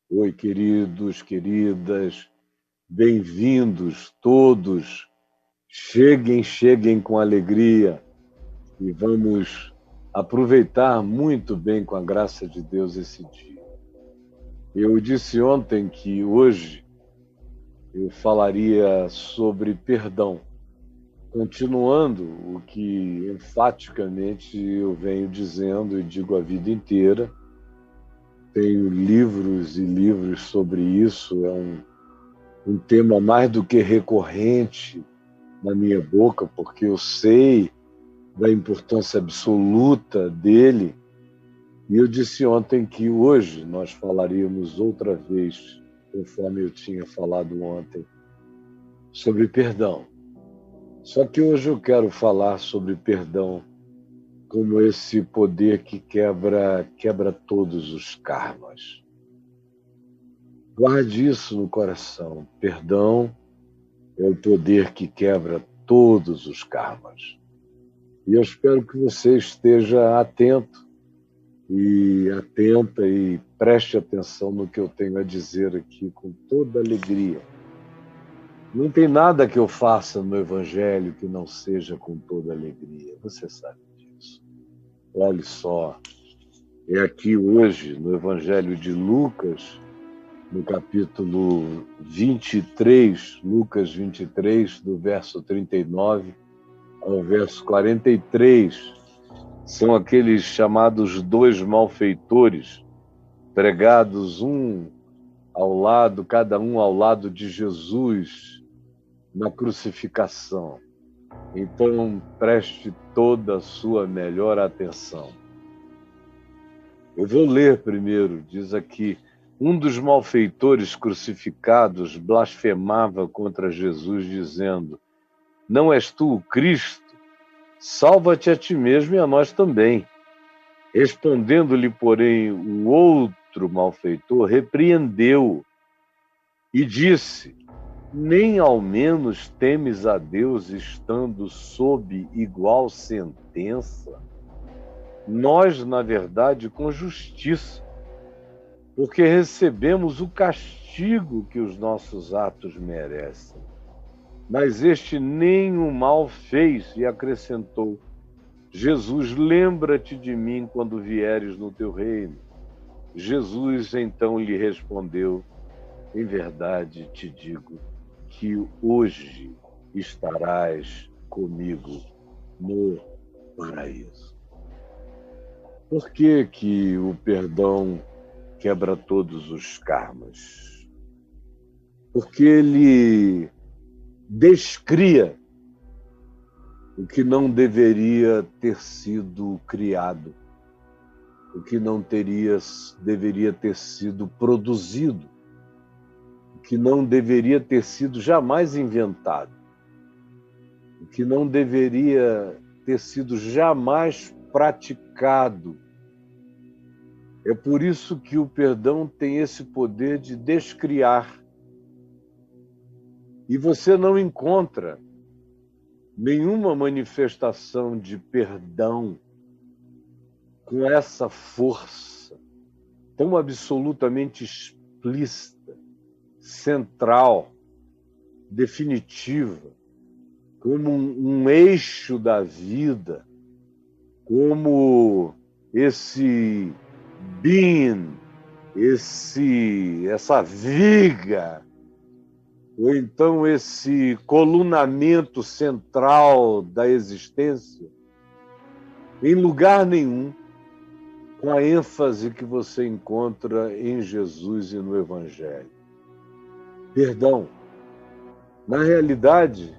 Oi, queridos, queridas, bem-vindos todos. Cheguem com alegria e vamos aproveitar muito bem, com a graça de Deus, esse dia. Eu disse ontem que hoje eu falaria sobre perdão, continuando o que enfaticamente eu venho dizendo e digo a vida inteira. Tenho livros e livros sobre isso, é um tema mais do que recorrente na minha boca, porque eu sei da importância absoluta dele. E eu disse ontem que hoje nós falaríamos outra vez, conforme eu tinha falado ontem, sobre perdão. Só que hoje eu quero falar sobre perdão como esse poder que quebra todos os karmas. Guarde isso no coração. Perdão é o poder que quebra todos os karmas. E eu espero que você esteja atento e atenta e preste atenção no que eu tenho a dizer aqui com toda alegria. Não tem nada que eu faça no Evangelho que não seja com toda alegria. Você sabe disso. Olhe só, é aqui hoje, no Evangelho de Lucas, no capítulo 23, Lucas 23, do verso 39 ao verso 43, são aqueles chamados dois malfeitores, pregados cada um ao lado de Jesus na crucificação. Então, preste toda a sua melhor atenção. Eu vou ler primeiro, diz aqui: um dos malfeitores crucificados blasfemava contra Jesus, dizendo: não és tu o Cristo? Salva-te a ti mesmo e a nós também. Respondendo-lhe, porém, o outro malfeitor repreendeu e disse: nem ao menos temes a Deus estando sob igual sentença? Nós, na verdade, com justiça, porque recebemos o castigo que os nossos atos merecem. Mas este nem o mal fez, e acrescentou: Jesus, lembra-te de mim quando vieres no teu reino. Jesus então lhe respondeu: em verdade te digo que hoje estarás comigo no paraíso. Por que o perdão quebra todos os karmas? Porque ele descria o que não deveria ter sido criado, o que não deveria ter sido produzido, o que não deveria ter sido jamais inventado, o que não deveria ter sido jamais praticado. É por isso que o perdão tem esse poder de descriar. E você não encontra nenhuma manifestação de perdão com essa força tão absolutamente explícita, central, definitiva, como um eixo da vida, como esse being, essa viga, ou então esse colunamento central da existência, em lugar nenhum, com a ênfase que você encontra em Jesus e no Evangelho. Perdão, na realidade,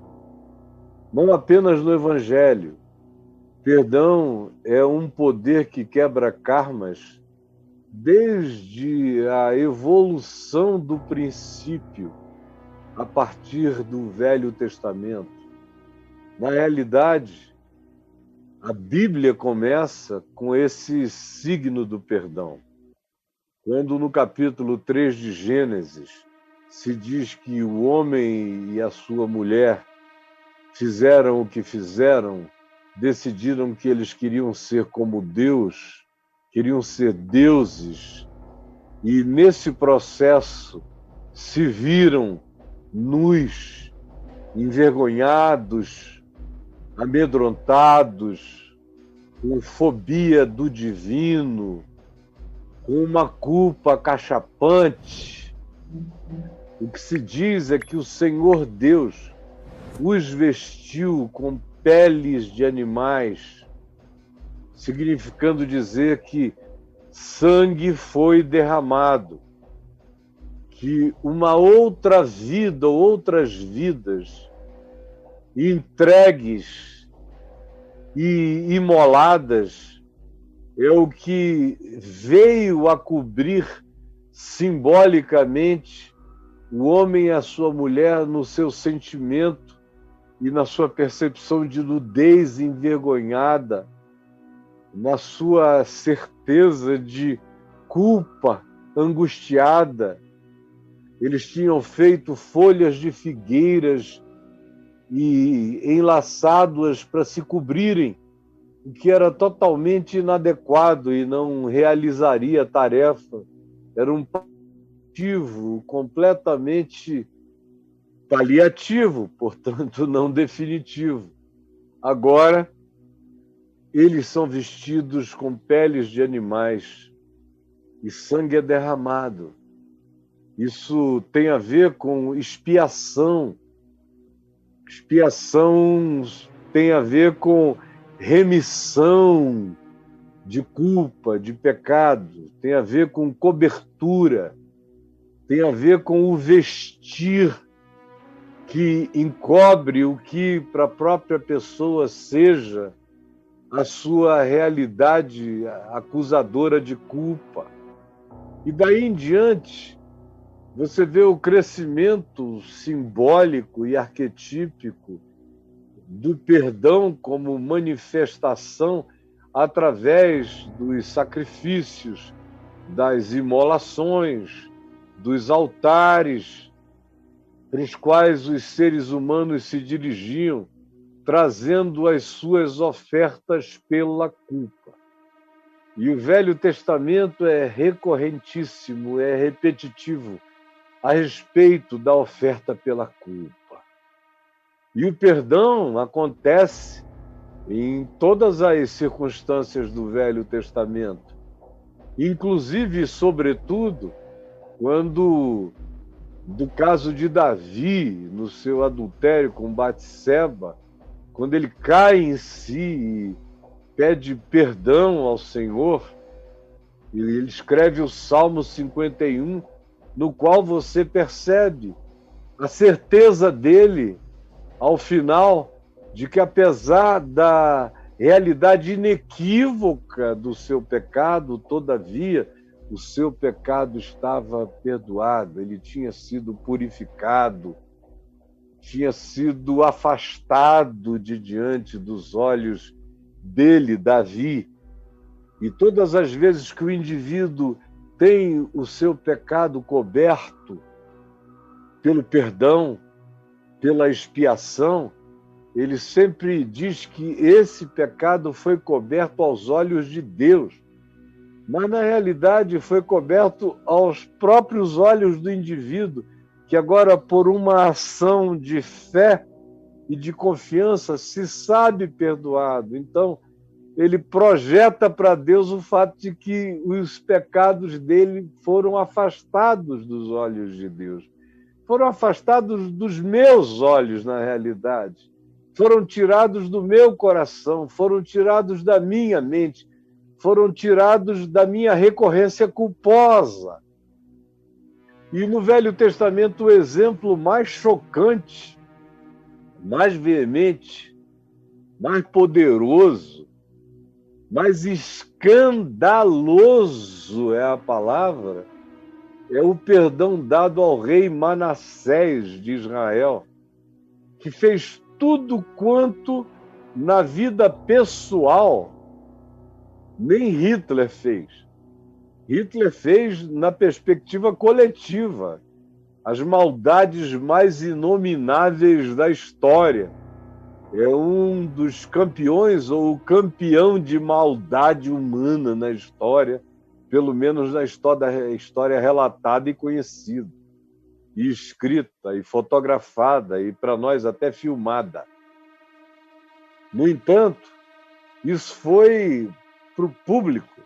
não apenas no Evangelho, perdão é um poder que quebra karmas desde a evolução do princípio a partir do Velho Testamento. Na realidade, a Bíblia começa com esse signo do perdão. Quando no capítulo 3 de Gênesis se diz que o homem e a sua mulher fizeram o que fizeram, decidiram que eles queriam ser como Deus, queriam ser deuses, e nesse processo se viram nus, envergonhados, amedrontados, com fobia do divino, com uma culpa cachapante. O que se diz é que o Senhor Deus os vestiu com peles de animais, significando dizer que sangue foi derramado, que uma outra vida, outras vidas entregues e imoladas é o que veio a cobrir simbolicamente o homem e a sua mulher no seu sentimento e na sua percepção de nudez envergonhada, na sua certeza de culpa angustiada. Eles tinham feito folhas de figueiras e enlaçado-as para se cobrirem, o que era totalmente inadequado e não realizaria a tarefa. Era um paliativo, completamente paliativo, portanto não definitivo. Agora, eles são vestidos com peles de animais e sangue é derramado. Isso tem a ver com expiação. Expiação tem a ver com remissão de culpa, de pecado, tem a ver com cobertura, tem a ver com o vestir que encobre o que para a própria pessoa seja a sua realidade acusadora de culpa. E daí em diante, você vê o crescimento simbólico e arquetípico do perdão como manifestação através dos sacrifícios, das imolações, dos altares para os quais os seres humanos se dirigiam, trazendo as suas ofertas pela culpa. E o Velho Testamento é recorrentíssimo, é repetitivo a respeito da oferta pela culpa. E o perdão acontece em todas as circunstâncias do Velho Testamento, inclusive, sobretudo, quando, do caso de Davi, no seu adultério com Batseba, quando ele cai em si e pede perdão ao Senhor, ele escreve o Salmo 51, no qual você percebe a certeza dele, ao final, de que apesar da realidade inequívoca do seu pecado, todavia, o seu pecado estava perdoado, ele tinha sido purificado, tinha sido afastado de diante dos olhos dele, Davi. E todas as vezes que o indivíduo tem o seu pecado coberto pelo perdão, pela expiação, ele sempre diz que esse pecado foi coberto aos olhos de Deus, mas na realidade foi coberto aos próprios olhos do indivíduo, que agora, por uma ação de fé e de confiança, se sabe perdoado. Então, ele projeta para Deus o fato de que os pecados dele foram afastados dos olhos de Deus. Foram afastados dos meus olhos, na realidade. Foram tirados do meu coração, foram tirados da minha mente, foram tirados da minha recorrência culposa. E no Velho Testamento, o exemplo mais chocante, mais veemente, mais poderoso, mais escandaloso é a palavra, é o perdão dado ao rei Manassés de Israel, que fez tudo quanto na vida pessoal nem Hitler fez. Hitler fez na perspectiva coletiva as maldades mais inomináveis da história. É um dos campeões, ou o campeão de maldade humana na história, pelo menos na história relatada e conhecida, e escrita, e fotografada, e para nós até filmada. No entanto, isso foi para o público.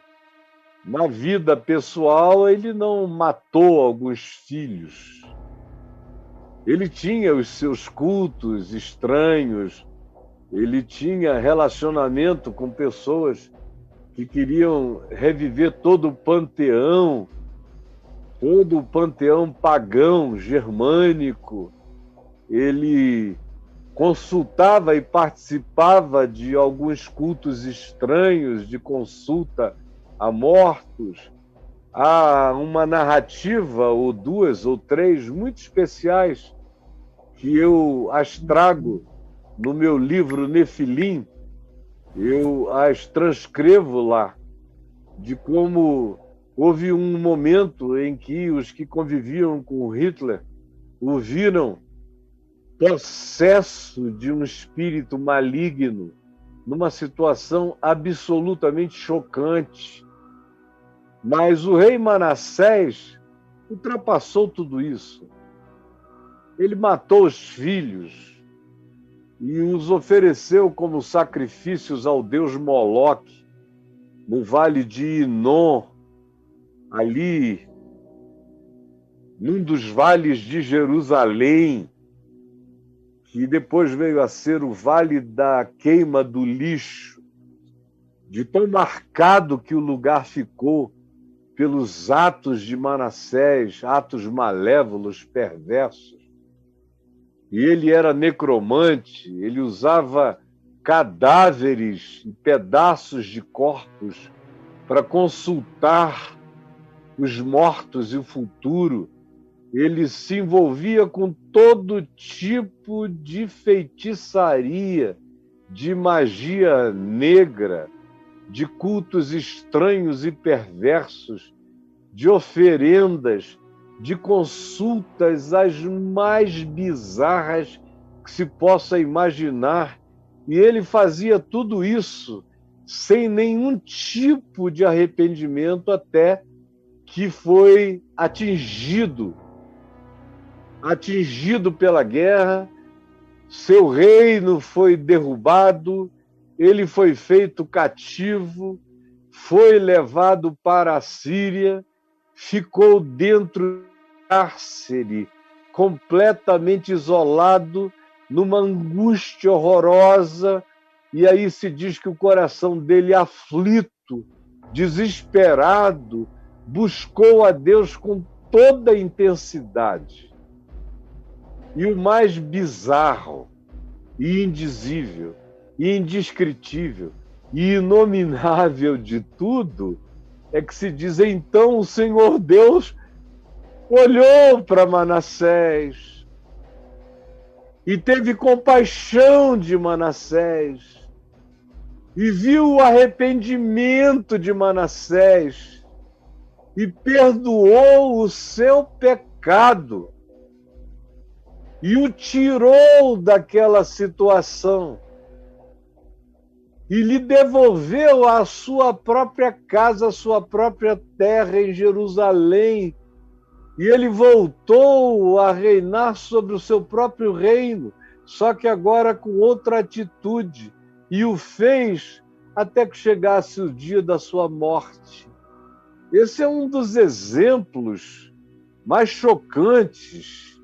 Na vida pessoal, ele não matou alguns filhos. Ele tinha os seus cultos estranhos, ele tinha relacionamento com pessoas que queriam reviver todo o panteão pagão, germânico. Ele consultava e participava de alguns cultos estranhos, de consulta a mortos. Há uma narrativa, ou duas ou três, muito especiais, que eu as trago no meu livro Nefilim. Eu as transcrevo lá, de como houve um momento em que os que conviviam com Hitler o viram possesso de um espírito maligno, numa situação absolutamente chocante. Mas o rei Manassés ultrapassou tudo isso. Ele matou os filhos e os ofereceu como sacrifícios ao deus Moloque, no vale de Inom, ali, num dos vales de Jerusalém, que depois veio a ser o vale da queima do lixo, de tão marcado que o lugar ficou pelos atos de Manassés, atos malévolos, perversos. E ele era necromante, ele usava cadáveres e pedaços de corpos para consultar os mortos e o futuro. Ele se envolvia com todo tipo de feitiçaria, de magia negra, de cultos estranhos e perversos, de oferendas, de consultas as mais bizarras que se possa imaginar. E ele fazia tudo isso sem nenhum tipo de arrependimento, até que foi atingido pela guerra, seu reino foi derrubado, ele foi feito cativo, foi levado para a Síria, ficou dentro do cárcere, completamente isolado, numa angústia horrorosa, e aí se diz que o coração dele, aflito, desesperado, buscou a Deus com toda a intensidade. E o mais bizarro, e indizível, e indescritível, e inominável de tudo, é que se diz: então o Senhor Deus olhou para Manassés e teve compaixão de Manassés e viu o arrependimento de Manassés e perdoou o seu pecado e o tirou daquela situação e lhe devolveu a sua própria casa, a sua própria terra em Jerusalém. E ele voltou a reinar sobre o seu próprio reino, só que agora com outra atitude, e o fez até que chegasse o dia da sua morte. Esse é um dos exemplos mais chocantes,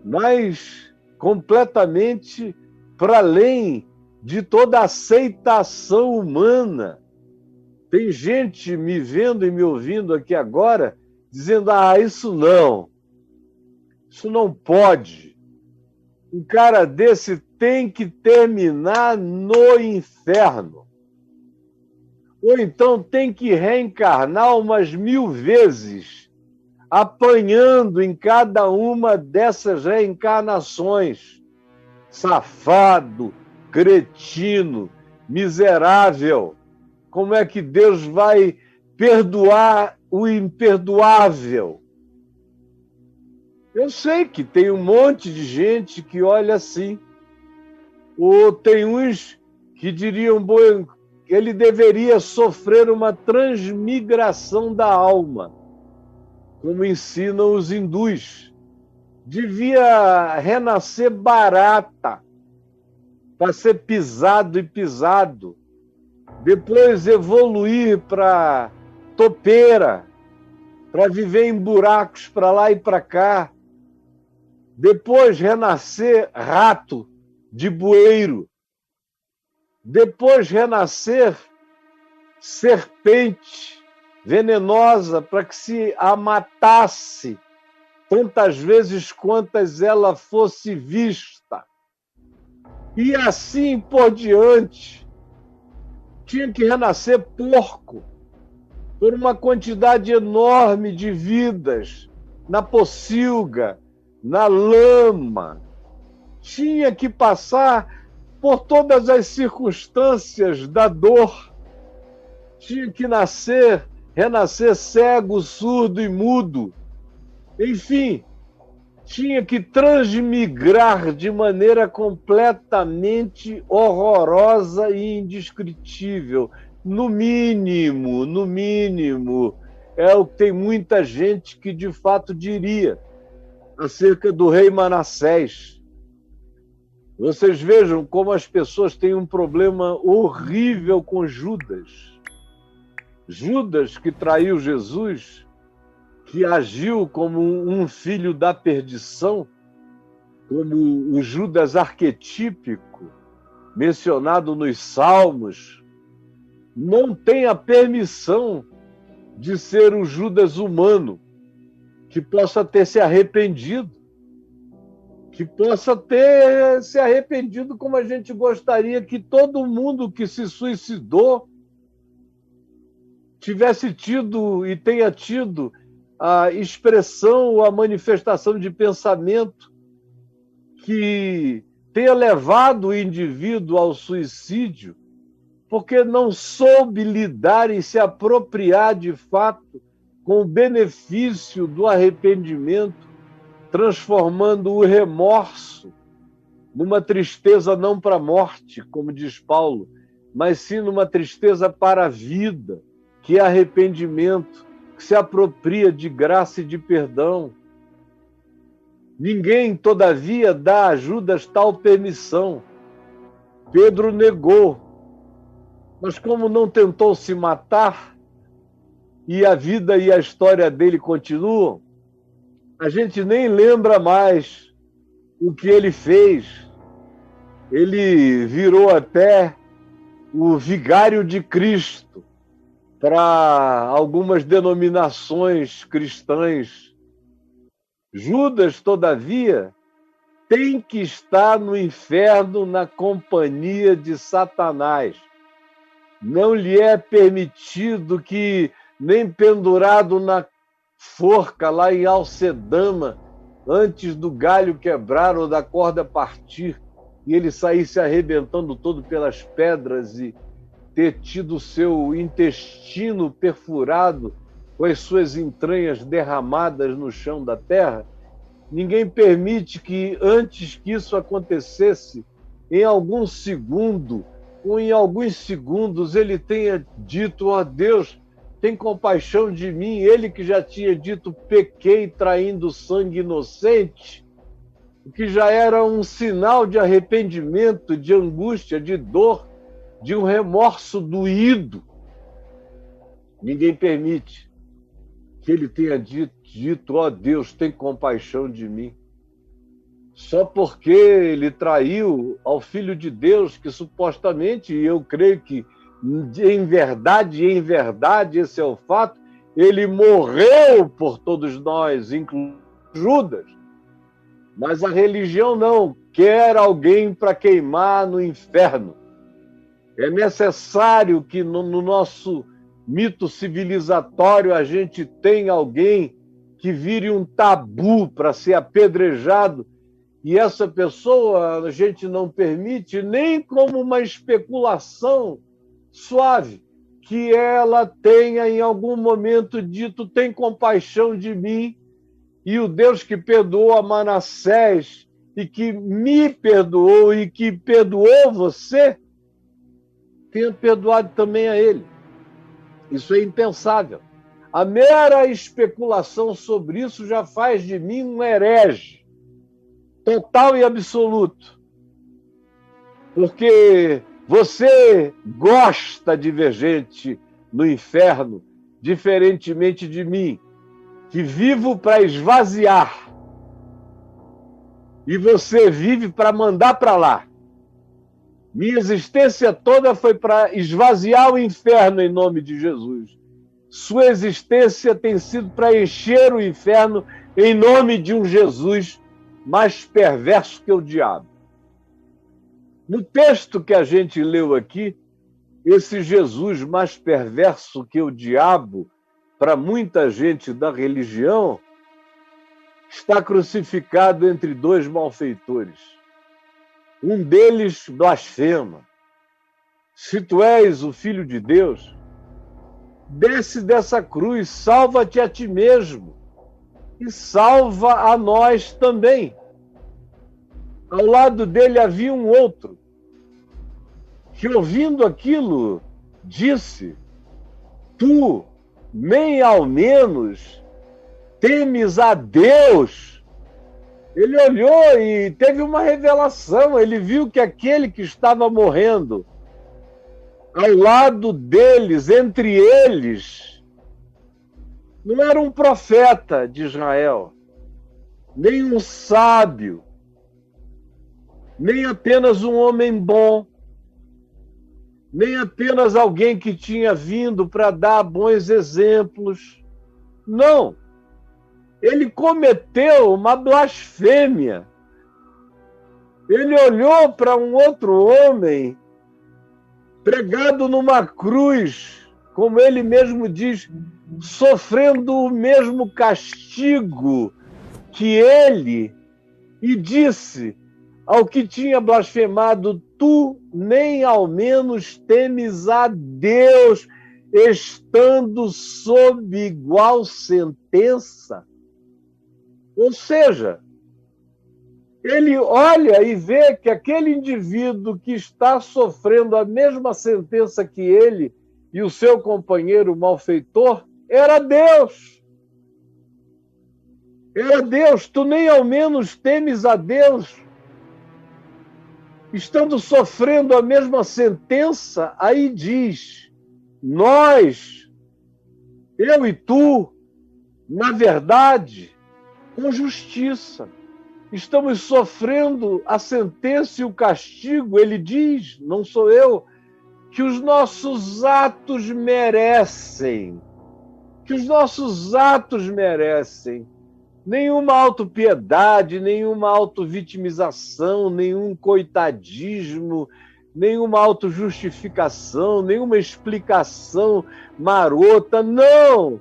mais completamente para além de toda a aceitação humana. Tem gente me vendo e me ouvindo aqui agora dizendo: isso não pode. Um cara desse tem que terminar no inferno. Ou então tem que reencarnar umas 1000 vezes, apanhando em cada uma dessas reencarnações. Safado, cretino, miserável. Como é que Deus vai perdoar o imperdoável? Eu sei que tem um monte de gente que olha assim. Ou tem uns que diriam: ele deveria sofrer uma transmigração da alma, como ensinam os hindus. Devia renascer barata, para ser pisado e pisado, depois evoluir para topeira, para viver em buracos para lá e para cá, depois renascer rato de bueiro, depois renascer serpente venenosa para que se a matasse tantas vezes quantas ela fosse vista. E assim por diante. Tinha que renascer porco por uma quantidade enorme de vidas na pocilga, na lama. Tinha que passar por todas as circunstâncias da dor. Tinha que renascer cego, surdo e mudo. Enfim, tinha que transmigrar de maneira completamente horrorosa e indescritível. No mínimo, é o que tem muita gente que de fato diria acerca do rei Manassés. Vocês vejam como as pessoas têm um problema horrível com Judas. Judas, que traiu Jesus, que agiu como um filho da perdição, como o Judas arquetípico, mencionado nos Salmos, não tem a permissão de ser o Judas humano, que possa ter se arrependido, que possa ter se arrependido como a gente gostaria que todo mundo que se suicidou tivesse tido e tenha tido a expressão ou a manifestação de pensamento que tenha levado o indivíduo ao suicídio, porque não soube lidar e se apropriar de fato com o benefício do arrependimento, transformando o remorso numa tristeza não para a morte, como diz Paulo, mas sim numa tristeza para a vida, que é arrependimento, que se apropria de graça e de perdão. Ninguém, todavia, dá a Judas tal permissão. Pedro negou, mas como não tentou se matar, e a vida e a história dele continuam, a gente nem lembra mais o que ele fez. Ele virou até o vigário de Cristo para algumas denominações cristãs. Judas, todavia, tem que estar no inferno na companhia de Satanás. Não lhe é permitido que, nem pendurado na forca lá em Alcedama, antes do galho quebrar ou da corda partir, e ele sair se arrebentando todo pelas pedras e ter tido seu intestino perfurado com as suas entranhas derramadas no chão da terra, ninguém permite que, antes que isso acontecesse, em algum segundo, ou em alguns segundos, ele tenha dito: ó Deus, tem compaixão de mim. Ele que já tinha dito: pequei traindo sangue inocente, o que já era um sinal de arrependimento, de angústia, de dor, de um remorso doído. Ninguém permite que ele tenha dito: ó Deus, tem compaixão de mim. Só porque ele traiu ao Filho de Deus, que supostamente, e eu creio que em verdade, esse é o fato, ele morreu por todos nós, incluindo Judas. Mas a religião não quer alguém para queimar no inferno. É necessário que no nosso mito civilizatório a gente tenha alguém que vire um tabu para ser apedrejado, e essa pessoa a gente não permite nem como uma especulação suave, que ela tenha em algum momento dito: tem compaixão de mim, e o Deus que perdoou a Manassés e que me perdoou e que perdoou você, tenha perdoado também a ele. Isso é impensável. A mera especulação sobre isso já faz de mim um herege, total e absoluto. Porque você gosta de ver gente no inferno, diferentemente de mim, que vivo para esvaziar. E você vive para mandar para lá. Minha existência toda foi para esvaziar o inferno em nome de Jesus. Sua existência tem sido para encher o inferno em nome de um Jesus mais perverso que o diabo. No texto que a gente leu aqui, esse Jesus mais perverso que o diabo, para muita gente da religião, está crucificado entre dois malfeitores. Um deles blasfema. Se tu és o Filho de Deus, desce dessa cruz, salva-te a ti mesmo e salva a nós também. Ao lado dele havia um outro, que ouvindo aquilo, disse: tu, nem ao menos, temes a Deus. Ele olhou e teve uma revelação, ele viu que aquele que estava morrendo ao lado deles, entre eles, não era um profeta de Israel, nem um sábio, nem apenas um homem bom, nem apenas alguém que tinha vindo para dar bons exemplos. Não. Ele cometeu uma blasfêmia. Ele olhou para um outro homem pregado numa cruz, como ele mesmo diz, sofrendo o mesmo castigo que ele, e disse ao que tinha blasfemado: tu nem ao menos temes a Deus, estando sob igual sentença. Ou seja, ele olha e vê que aquele indivíduo que está sofrendo a mesma sentença que ele e o seu companheiro malfeitor era Deus. Era Deus. Tu nem ao menos temes a Deus, estando sofrendo a mesma sentença. Aí diz: nós, eu e tu, na verdade, com justiça, estamos sofrendo a sentença e o castigo. Ele diz, não sou eu, que os nossos atos merecem. Que os nossos atos merecem. Nenhuma autopiedade, nenhuma autovitimização, nenhum coitadismo, nenhuma autojustificação, nenhuma explicação marota. Não!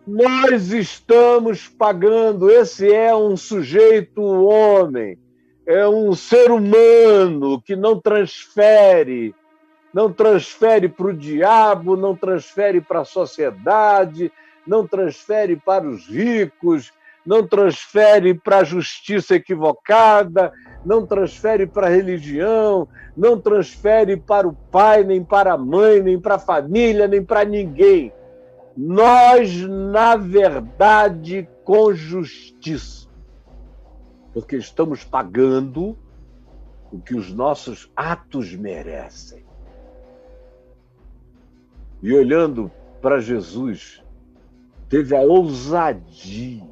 Nós estamos pagando. Esse é um sujeito homem, é um ser humano que não transfere para o diabo, não transfere para a sociedade, não transfere para os ricos, não transfere para a justiça equivocada, não transfere para a religião, não transfere para o pai, nem para a mãe, nem para a família, nem para ninguém. Nós, na verdade, com justiça, porque estamos pagando o que os nossos atos merecem. E olhando para Jesus, teve a ousadia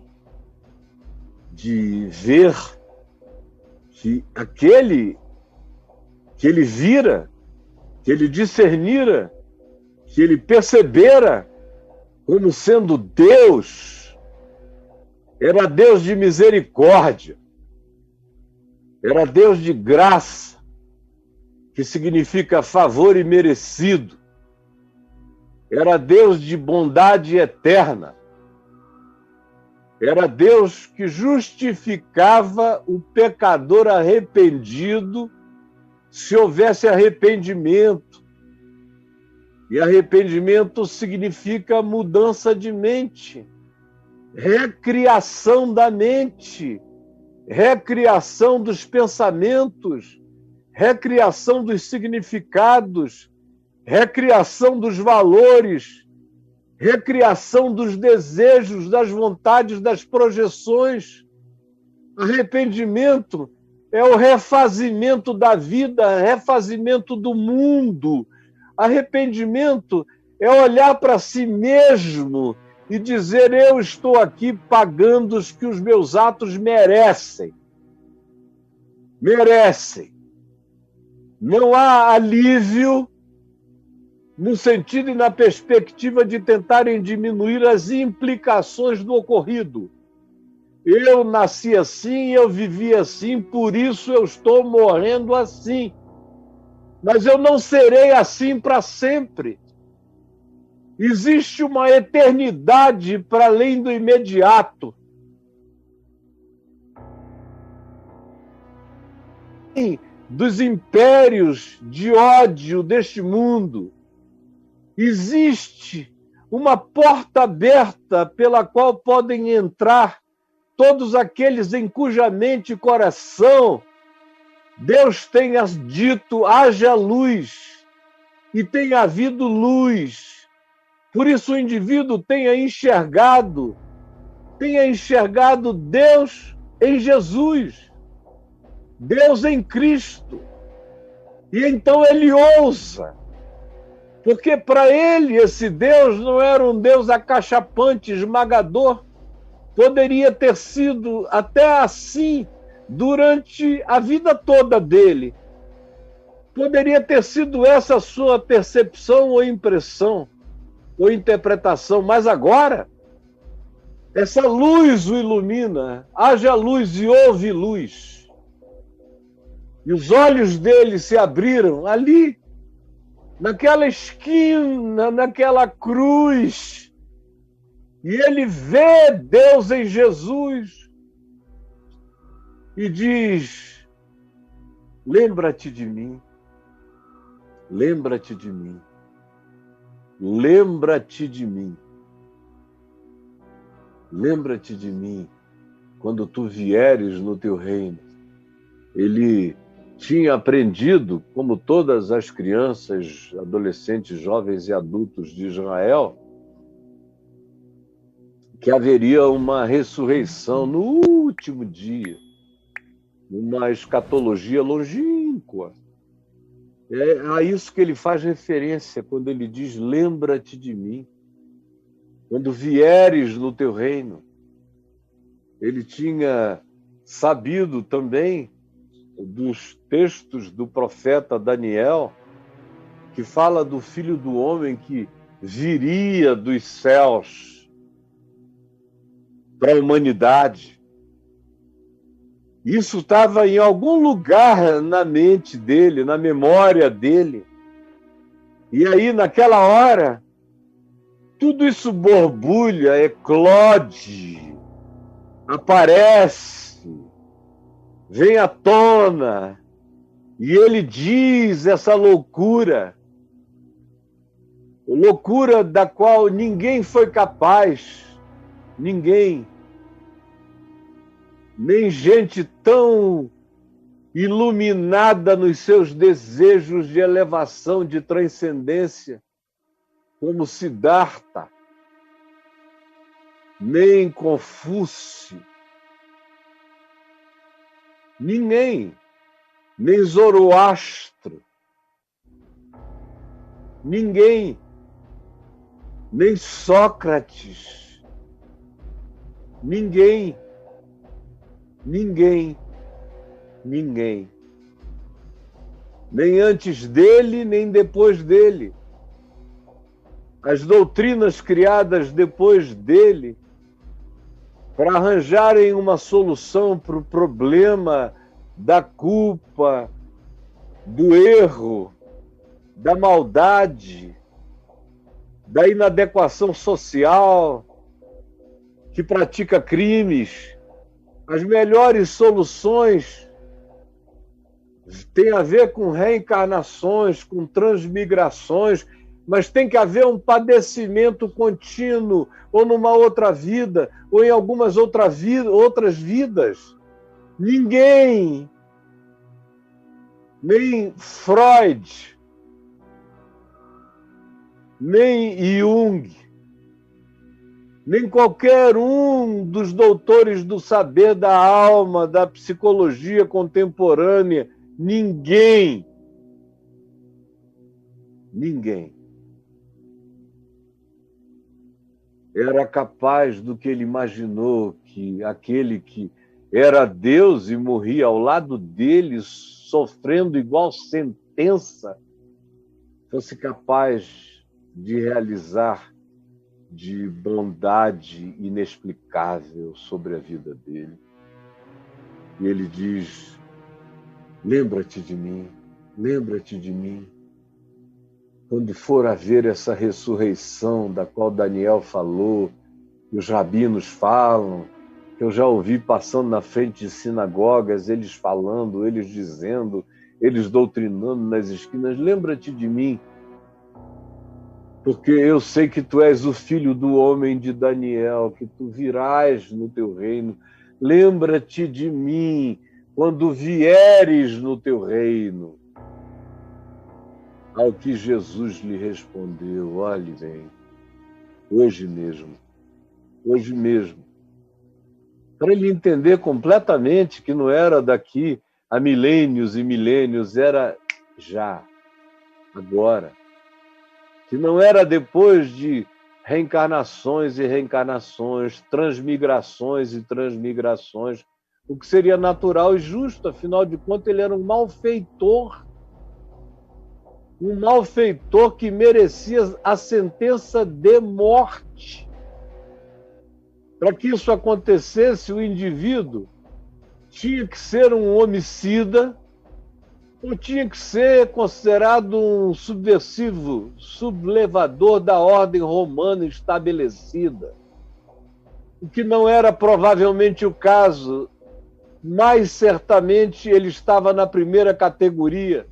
de ver que aquele que ele vira, que ele discernira, que ele percebera como sendo Deus, era Deus de misericórdia, era Deus de graça, que significa favor imerecido, era Deus de bondade eterna, era Deus que justificava o pecador arrependido se houvesse arrependimento. E arrependimento significa mudança de mente, recriação da mente, recriação dos pensamentos, recriação dos significados, recriação dos valores, recriação dos desejos, das vontades, das projeções. Arrependimento é o refazimento da vida, refazimento do mundo. Arrependimento é olhar para si mesmo e dizer: eu estou aqui pagando os que os meus atos merecem. Merecem. Não há alívio no sentido e na perspectiva de tentarem diminuir as implicações do ocorrido. Eu nasci assim, eu vivi assim, por isso eu estou morrendo assim. Mas eu não serei assim para sempre. Existe uma eternidade para além do imediato. Dos impérios de ódio deste mundo, existe uma porta aberta pela qual podem entrar todos aqueles em cuja mente e coração Deus tenha dito: haja luz, e tenha havido luz. Por isso o indivíduo tenha enxergado Deus em Jesus, Deus em Cristo. E então ele ousa, porque para ele esse Deus não era um Deus acachapante, esmagador. Poderia ter sido até assim durante a vida toda dele. Poderia ter sido essa a sua percepção ou impressão ou interpretação, mas agora essa luz o ilumina. Haja luz e houve luz. E os olhos dele se abriram ali, naquela esquina, naquela cruz. E ele vê Deus em Jesus e diz: lembra-te de mim, lembra-te de mim, lembra-te de mim, lembra-te de mim quando tu vieres no teu reino. Ele tinha aprendido, como todas as crianças, adolescentes, jovens e adultos de Israel, que haveria uma ressurreição no último dia, uma escatologia longínqua. É a isso que ele faz referência quando ele diz: lembra-te de mim, quando vieres no teu reino. Ele tinha sabido também dos textos do profeta Daniel, que fala do Filho do Homem que viria dos céus para a humanidade. Isso estava em algum lugar na mente dele, na memória dele. E aí, naquela hora, tudo isso borbulha, eclode, aparece, vem à tona, e ele diz essa loucura da qual ninguém foi capaz, ninguém, nem gente tão iluminada nos seus desejos de elevação, de transcendência, como Siddhartha, nem Confúcio, ninguém, nem Zoroastro, ninguém, nem Sócrates, ninguém, nem antes dele, nem depois dele. As doutrinas criadas depois dele para arranjarem uma solução para o problema da culpa, do erro, da maldade, da inadequação social, que pratica crimes. As melhores soluções têm a ver com reencarnações, com transmigrações, mas tem que haver um padecimento contínuo, ou numa outra vida, ou em algumas outras vidas. Ninguém, nem Freud, nem Jung, nem qualquer um dos doutores do saber da alma, da psicologia contemporânea, ninguém era capaz do que ele imaginou, que aquele que era Deus e morria ao lado dele, sofrendo igual sentença, fosse capaz de realizar de bondade inexplicável sobre a vida dele. E ele diz: lembra-te de mim, lembra-te de mim. Quando for haver essa ressurreição da qual Daniel falou, que os rabinos falam, que eu já ouvi passando na frente de sinagogas, eles falando, eles dizendo, eles doutrinando nas esquinas, lembra-te de mim, porque eu sei que tu és o filho do homem de Daniel, que tu virás no teu reino. Lembra-te de mim quando vieres no teu reino. Ao que Jesus lhe respondeu: olhe bem, hoje mesmo, para ele entender completamente que não era daqui a milênios e milênios, era já, agora. Que não era depois de reencarnações e reencarnações, transmigrações e transmigrações, o que seria natural e justo, afinal de contas ele era um malfeitor que merecia a sentença de morte. Para que isso acontecesse, o indivíduo tinha que ser um homicida ou tinha que ser considerado um subversivo, sublevador da ordem romana estabelecida. O que não era provavelmente o caso, mas certamente ele estava na primeira categoria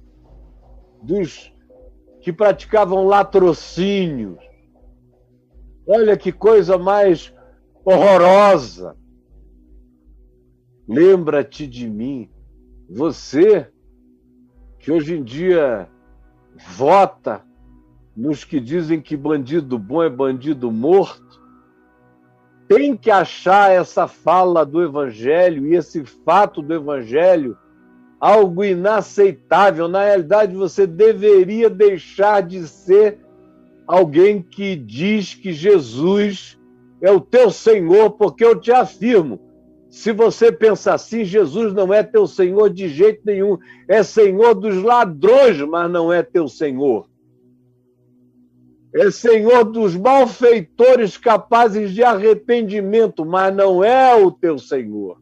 dos que praticavam latrocínios. Olha que coisa mais horrorosa. Lembra-te de mim, você que hoje em dia vota nos que dizem que bandido bom é bandido morto, tem que achar essa fala do Evangelho e esse fato do Evangelho algo inaceitável. Na realidade, você deveria deixar de ser alguém que diz que Jesus é o teu Senhor, porque eu te afirmo, se você pensa assim, Jesus não é teu Senhor de jeito nenhum. É Senhor dos ladrões, mas não é teu Senhor. É Senhor dos malfeitores capazes de arrependimento, mas não é o teu Senhor.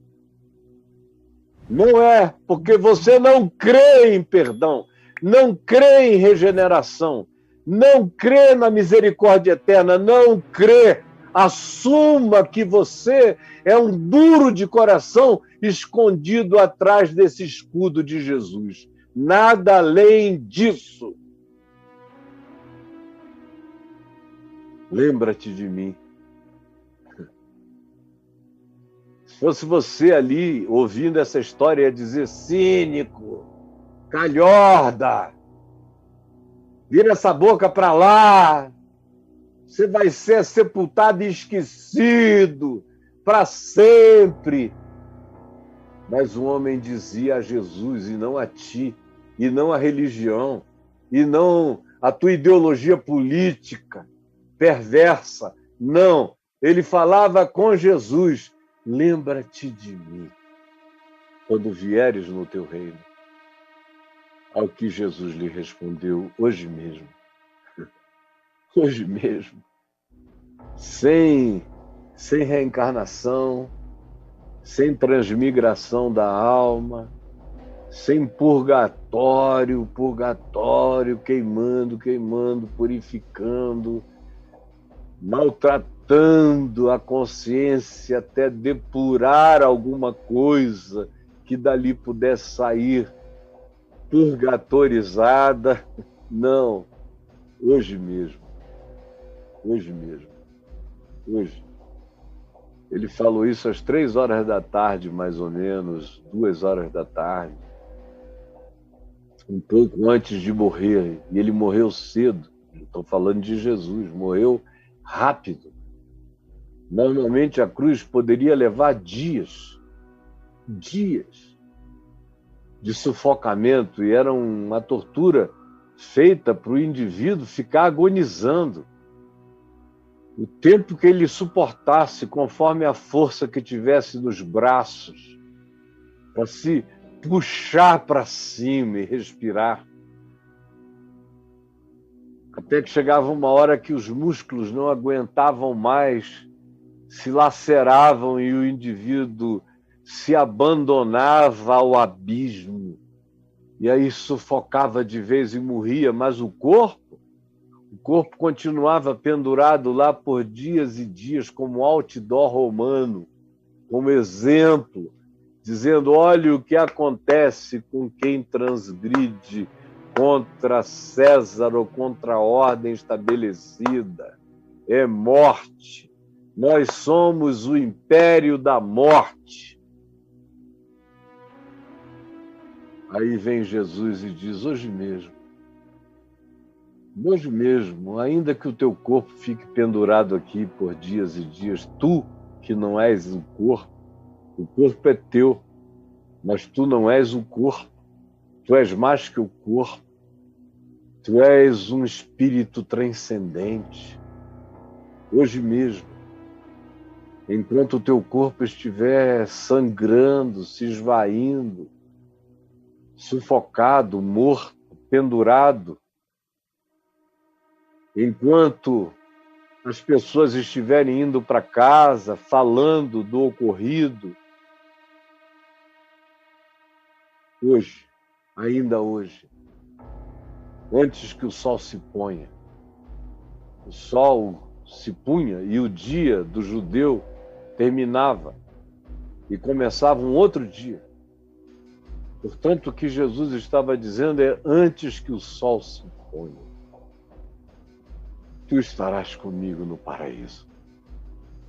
Não é, porque você não crê em perdão, não crê em regeneração, não crê na misericórdia eterna, não crê. Assuma que você é um duro de coração escondido atrás desse escudo de Jesus. Nada além disso. Lembra-te de mim. Se fosse você ali ouvindo essa história, ia dizer: cínico, calhorda, vira essa boca para lá. Você vai ser sepultado e esquecido para sempre. Mas o homem dizia a Jesus, e não a ti, e não a religião, e não a tua ideologia política perversa. Não, ele falava com Jesus: lembra-te de mim quando vieres no teu reino. Ao que Jesus lhe respondeu: hoje mesmo. Hoje mesmo, sem reencarnação, sem transmigração da alma, sem purgatório, queimando, purificando, maltratando a consciência até depurar alguma coisa que dali pudesse sair purgatorizada. Não, hoje mesmo. Hoje. Ele falou isso às 3 horas da tarde, mais ou menos, 2 horas da tarde, um pouco antes de morrer, e ele morreu cedo. Estou falando de Jesus, morreu rápido. Normalmente a cruz poderia levar dias de sufocamento, e era uma tortura feita para o indivíduo ficar agonizando. O tempo que ele suportasse, conforme a força que tivesse nos braços, para se puxar para cima e respirar. Até que chegava uma hora que os músculos não aguentavam mais, se laceravam e o indivíduo se abandonava ao abismo. E aí sufocava de vez e morria, mas o corpo continuava pendurado lá por dias e dias como outdoor romano, como exemplo, dizendo: olha o que acontece com quem transgride contra César ou contra a ordem estabelecida. É morte. Nós somos o império da morte. Aí vem Jesus e diz: hoje mesmo, ainda que o teu corpo fique pendurado aqui por dias e dias, tu que não és o corpo é teu, mas tu não és o corpo, tu és mais que o corpo, tu és um espírito transcendente. Hoje mesmo, enquanto o teu corpo estiver sangrando, se esvaindo, sufocado, morto, pendurado, enquanto as pessoas estiverem indo para casa, falando do ocorrido, hoje, ainda hoje, antes que o sol se ponha, o sol se punha e o dia do judeu terminava e começava um outro dia. Portanto, o que Jesus estava dizendo é: antes que o sol se ponha, tu estarás comigo no paraíso.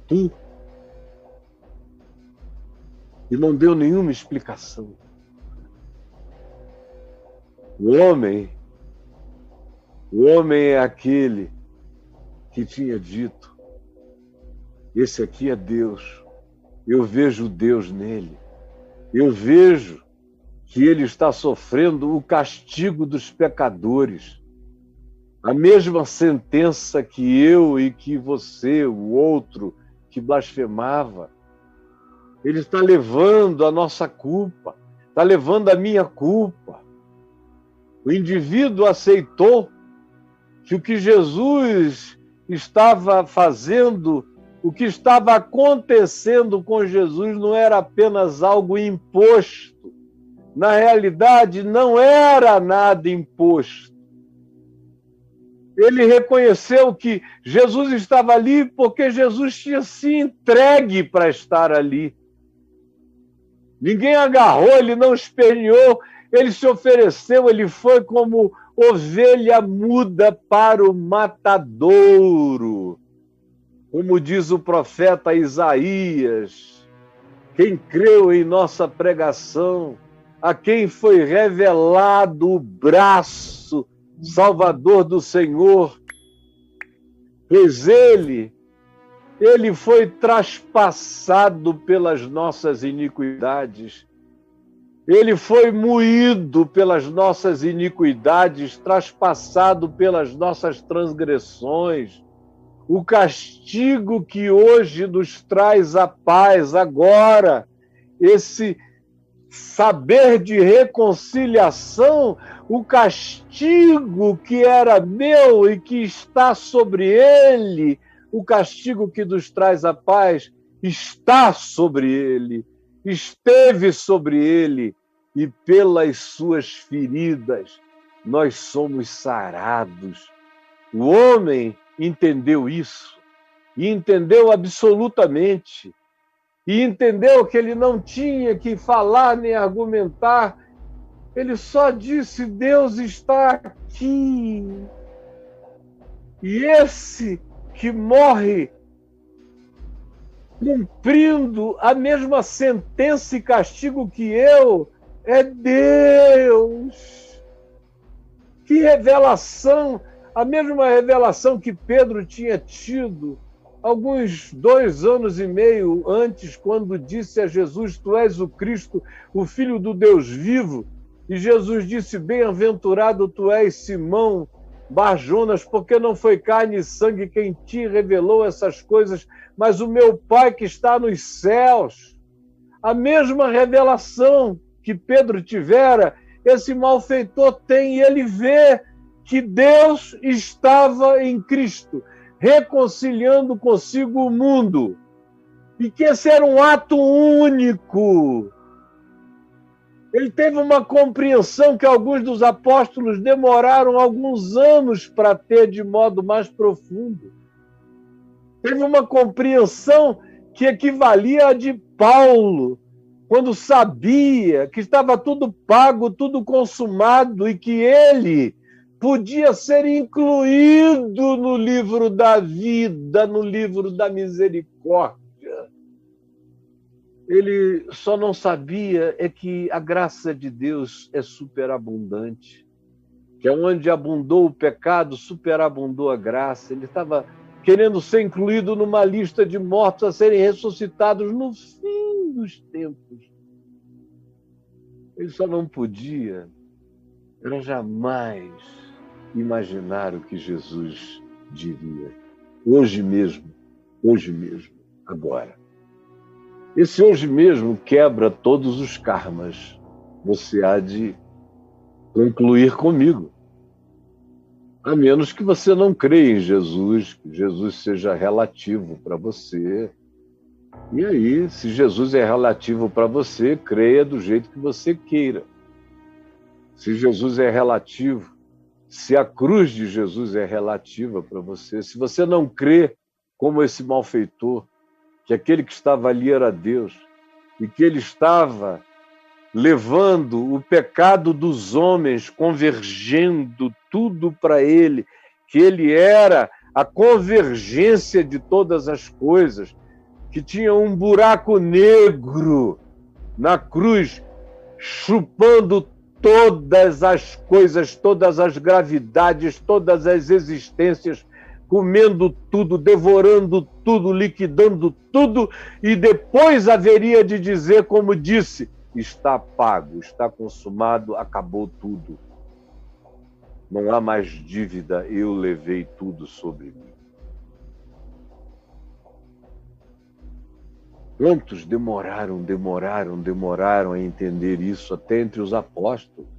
Tu. E não deu nenhuma explicação. O homem é aquele que tinha dito: esse aqui é Deus, eu vejo Deus nele, eu vejo que ele está sofrendo o castigo dos pecadores, a mesma sentença que eu e que você, o outro que blasfemava. Ele está levando a nossa culpa, está levando a minha culpa. O indivíduo aceitou que o que Jesus estava fazendo, o que estava acontecendo com Jesus não era apenas algo imposto. Na realidade, não era nada imposto. Ele reconheceu que Jesus estava ali porque Jesus tinha se entregue para estar ali. Ninguém agarrou, ele não esperneou, ele se ofereceu, ele foi como ovelha muda para o matadouro. Como diz o profeta Isaías: quem creu em nossa pregação, a quem foi revelado o braço salvador do Senhor, pois ele foi traspassado pelas nossas iniquidades, ele foi moído pelas nossas iniquidades, traspassado pelas nossas transgressões. O castigo que hoje nos traz a paz, agora, esse saber de reconciliação, o castigo que era meu e que está sobre ele, o castigo que nos traz a paz, está sobre ele, esteve sobre ele, e pelas suas feridas nós somos sarados. O homem entendeu isso, e entendeu absolutamente, e entendeu que ele não tinha que falar nem argumentar, ele só disse: Deus está aqui. E esse que morre cumprindo a mesma sentença e castigo que eu, é Deus. Que revelação A mesma revelação que Pedro tinha tido alguns 2 anos e meio antes, quando disse a Jesus: Tu és o Cristo, o Filho do Deus vivo. E Jesus disse: Bem-aventurado tu és, Simão Bar-Jonas, porque não foi carne e sangue quem te revelou essas coisas, mas o meu Pai que está nos céus. A mesma revelação que Pedro tivera, esse malfeitor tem, e ele vê que Deus estava em Cristo, reconciliando consigo o mundo, e que esse era um ato único. Ele teve uma compreensão que alguns dos apóstolos demoraram alguns anos para ter de modo mais profundo. Teve uma compreensão que equivalia à de Paulo, quando sabia que estava tudo pago, tudo consumado, e que ele podia ser incluído no livro da vida, no livro da misericórdia. Ele só não sabia que a graça de Deus é superabundante, que é onde abundou o pecado, superabundou a graça. Ele estava querendo ser incluído numa lista de mortos a serem ressuscitados no fim dos tempos. Ele só não podia, era jamais imaginar o que Jesus diria. Hoje mesmo, agora. Esse hoje mesmo quebra todos os karmas. Você há de concluir comigo. A menos que você não creia em Jesus, que Jesus seja relativo para você. E aí, se Jesus é relativo para você, creia do jeito que você queira. Se Jesus é relativo, se a cruz de Jesus é relativa para você, se você não crê como esse malfeitor, que aquele que estava ali era Deus, e que ele estava levando o pecado dos homens, convergendo tudo para ele, que ele era a convergência de todas as coisas, que tinha um buraco negro na cruz, chupando todas as coisas, todas as gravidades, todas as existências, comendo tudo, devorando tudo, liquidando tudo, e depois haveria de dizer, como disse: está pago, está consumado, acabou tudo. Não há mais dívida, eu levei tudo sobre mim. Quantos demoraram a entender isso, até entre os apóstolos.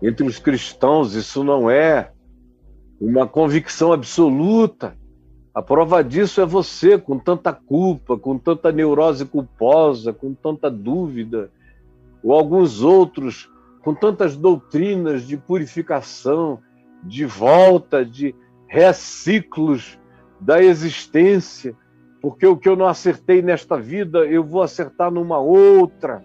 Entre os cristãos, isso não é uma convicção absoluta. A prova disso é você, com tanta culpa, com tanta neurose culposa, com tanta dúvida, ou alguns outros com tantas doutrinas de purificação, de volta, de reciclos da existência, porque o que eu não acertei nesta vida, eu vou acertar numa outra,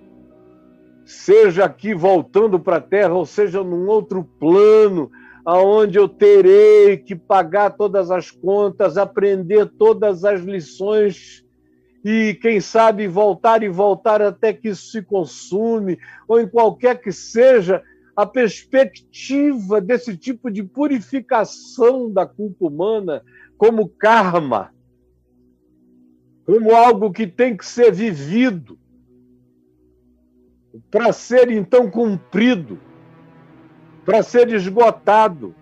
seja aqui voltando para a Terra, ou seja num outro plano, aonde eu terei que pagar todas as contas, aprender todas as lições e, quem sabe, voltar e voltar até que isso se consume, ou em qualquer que seja a perspectiva desse tipo de purificação da culpa humana como karma, como algo que tem que ser vivido para ser então cumprido, para ser esgotado,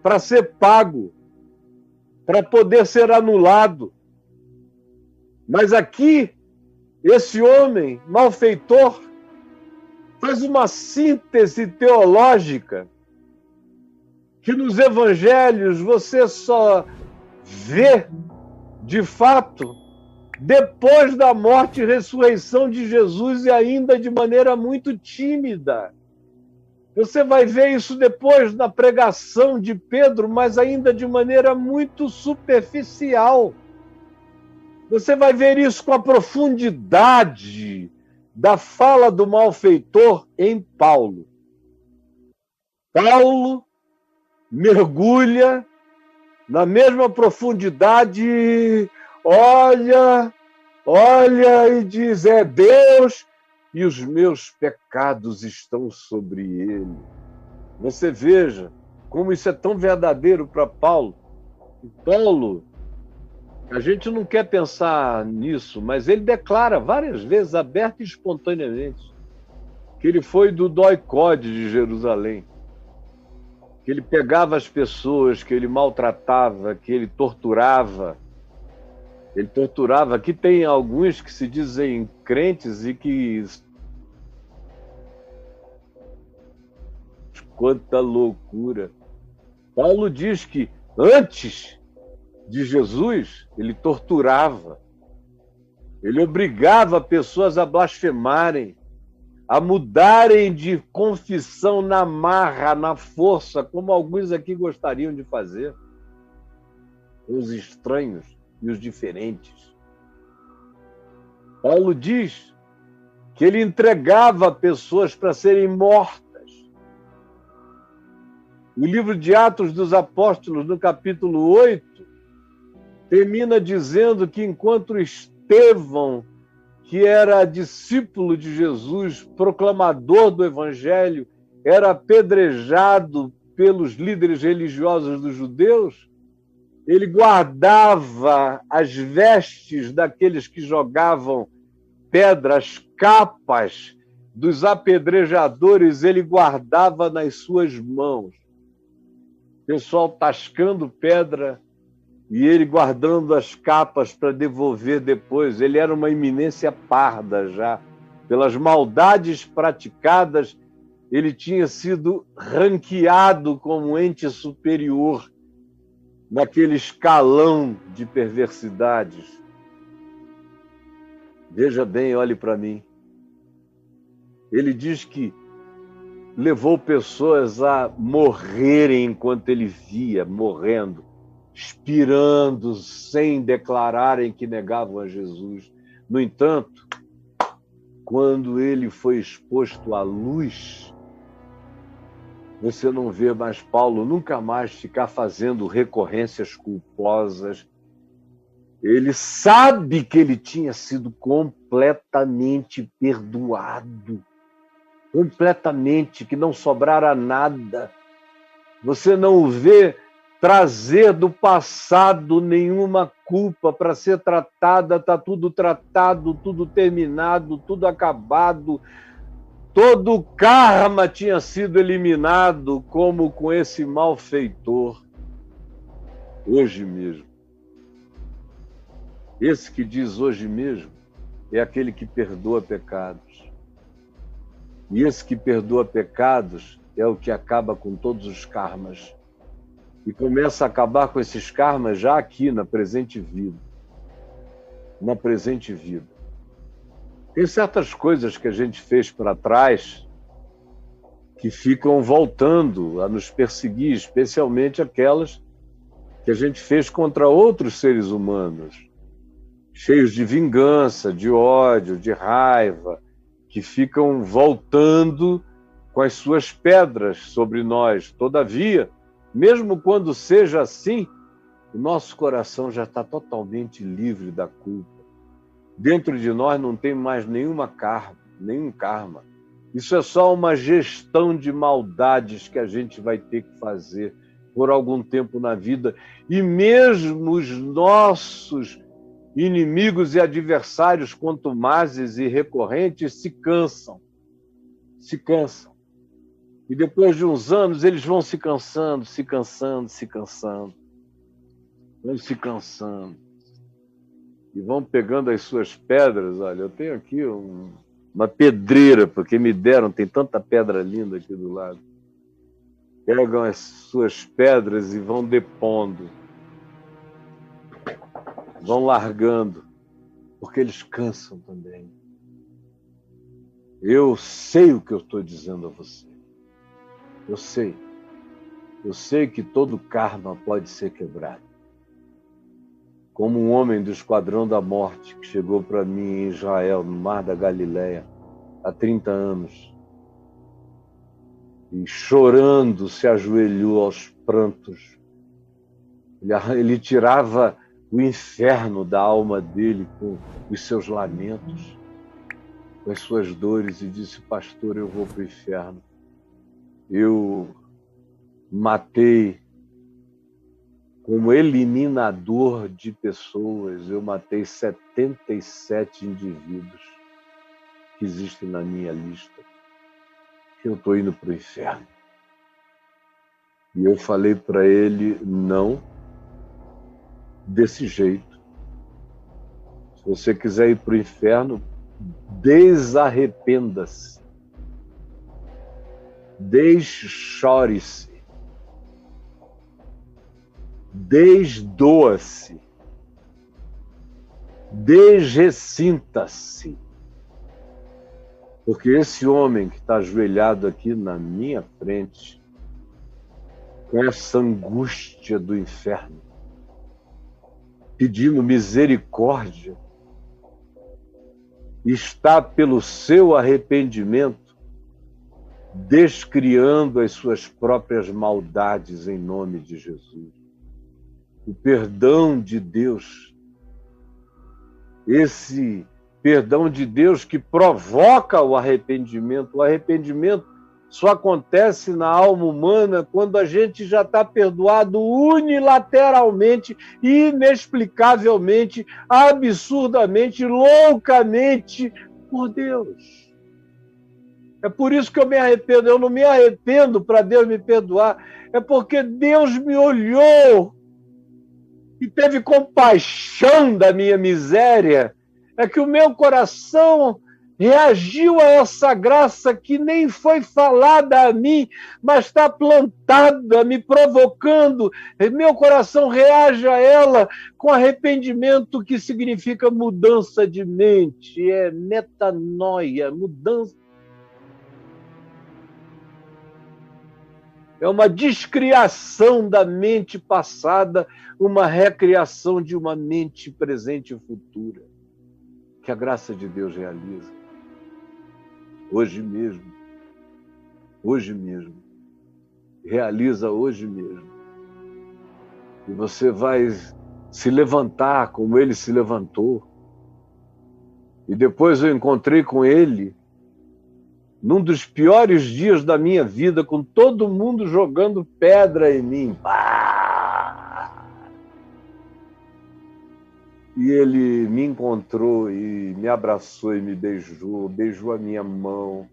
para ser pago, para poder ser anulado. Mas aqui, esse homem malfeitor faz uma síntese teológica que nos evangelhos você só vê, de fato, depois da morte e ressurreição de Jesus, e ainda de maneira muito tímida. Você vai ver isso depois na pregação de Pedro, mas ainda de maneira muito superficial. Você vai ver isso com a profundidade da fala do malfeitor em Paulo. Paulo mergulha na mesma profundidade, olha e diz: é Deus e os meus pecados estão sobre ele. Você veja Como isso é tão verdadeiro para Paulo. E Paulo, a gente não quer pensar nisso, mas ele declara várias vezes, aberta e espontaneamente, que ele foi do doicode de Jerusalém, que ele pegava as pessoas, que ele maltratava, que ele torturava. Ele torturava. Aqui tem alguns que se dizem crentes e que... Quanta loucura! Paulo diz que antes de Jesus, ele torturava, ele obrigava pessoas a blasfemarem, a mudarem de confissão na marra, na força, como alguns aqui gostariam de fazer, os estranhos e os diferentes. Paulo diz que ele entregava pessoas para serem mortas. O livro de Atos dos Apóstolos, no capítulo 8, termina dizendo que enquanto Estevão, que era discípulo de Jesus, proclamador do Evangelho, era apedrejado pelos líderes religiosos dos judeus, ele guardava as vestes daqueles que jogavam pedras, capas dos apedrejadores, ele guardava nas suas mãos. O pessoal tascando pedra e ele guardando as capas para devolver depois. Ele era uma iminência parda já. Pelas maldades praticadas, ele tinha sido ranqueado como ente superior naquele escalão de perversidades. Veja bem, olhe para mim. Ele diz que levou pessoas a morrerem enquanto ele via, morrendo, expirando, sem declararem que negavam a Jesus. No entanto, quando ele foi exposto à luz, você não vê mais Paulo nunca mais ficar fazendo recorrências culposas. Ele sabe que ele tinha sido completamente perdoado. Completamente, que não sobrara nada. Você não o vê trazer do passado nenhuma culpa para ser tratada, está tudo tratado, tudo terminado, tudo acabado. Todo o karma tinha sido eliminado, como com esse malfeitor, hoje mesmo. Esse que diz hoje mesmo é aquele que perdoa pecados. E esse que perdoa pecados é o que acaba com todos os karmas. E começa a acabar com esses karmas já aqui, na presente vida. Na presente vida. Tem certas coisas que a gente fez para trás que ficam voltando a nos perseguir, especialmente aquelas que a gente fez contra outros seres humanos, cheios de vingança, de ódio, de raiva, que ficam voltando com as suas pedras sobre nós. Todavia, mesmo quando seja assim, o nosso coração já está totalmente livre da culpa. Dentro de nós não tem mais nenhum karma. Isso é só uma gestão de maldades que a gente vai ter que fazer por algum tempo na vida. E mesmo os nossos inimigos e adversários contumazes e recorrentes se cansam. E depois de uns anos, eles vão se cansando. Vão se cansando. E vão pegando as suas pedras. Olha, eu tenho aqui uma pedreira, porque me deram, tem tanta pedra linda aqui do lado. Pegam as suas pedras e vão depondo. Vão largando, porque eles cansam também. Eu sei o que eu estou dizendo a você. Eu sei. Eu sei que todo karma pode ser quebrado. Como um homem do Esquadrão da Morte que chegou para mim em Israel, no Mar da Galileia, há 30 anos, e chorando se ajoelhou aos prantos. Ele tirava o inferno da alma dele com os seus lamentos, com as suas dores, e disse: pastor, eu vou para o inferno. Eu matei, como eliminador de pessoas, eu matei 77 indivíduos que existem na minha lista. Eu estou indo para o inferno. E eu falei para ele, não, desse jeito. Se você quiser ir para o inferno, desarrependa-se. Deschore-se. Desdoa-se. Desressinta-se. Porque esse homem que está ajoelhado aqui na minha frente, com essa angústia do inferno, pedindo misericórdia, está pelo seu arrependimento descriando as suas próprias maldades em nome de Jesus. O perdão de Deus, esse perdão de Deus que provoca o arrependimento só acontece na alma humana quando a gente já está perdoado unilateralmente, inexplicavelmente, absurdamente, loucamente por Deus. É por isso que eu me arrependo. Eu não me arrependo para Deus me perdoar. É porque Deus me olhou e teve compaixão da minha miséria. É que o meu coração reagiu a essa graça que nem foi falada a mim, mas está plantada, me provocando. Meu coração reage a ela com arrependimento, que significa mudança de mente, é metanoia, mudança. É uma descriação da mente passada, uma recriação de uma mente presente e futura, que a graça de Deus realiza. Hoje mesmo, realiza hoje mesmo. E você vai se levantar como ele se levantou. E depois eu encontrei com ele num dos piores dias da minha vida, com todo mundo jogando pedra em mim. E ele me encontrou e me abraçou e me beijou a minha mão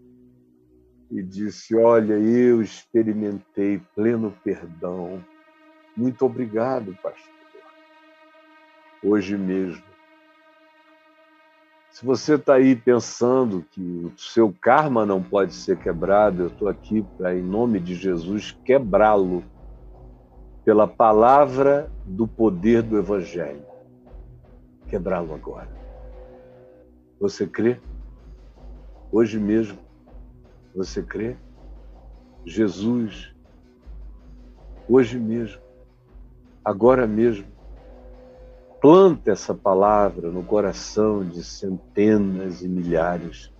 e disse, olha, eu experimentei pleno perdão. Muito obrigado, pastor. Hoje mesmo. Se você está aí pensando que o seu karma não pode ser quebrado, eu estou aqui para, em nome de Jesus, quebrá-lo pela palavra do poder do Evangelho. Quebrá-lo agora. Você crê? Hoje mesmo, você crê? Jesus, hoje mesmo, agora mesmo, planta essa palavra no coração de centenas e milhares.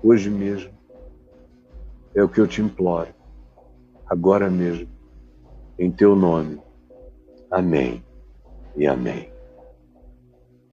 Hoje mesmo, é o que eu te imploro. Agora mesmo, em teu nome. Amém e amém.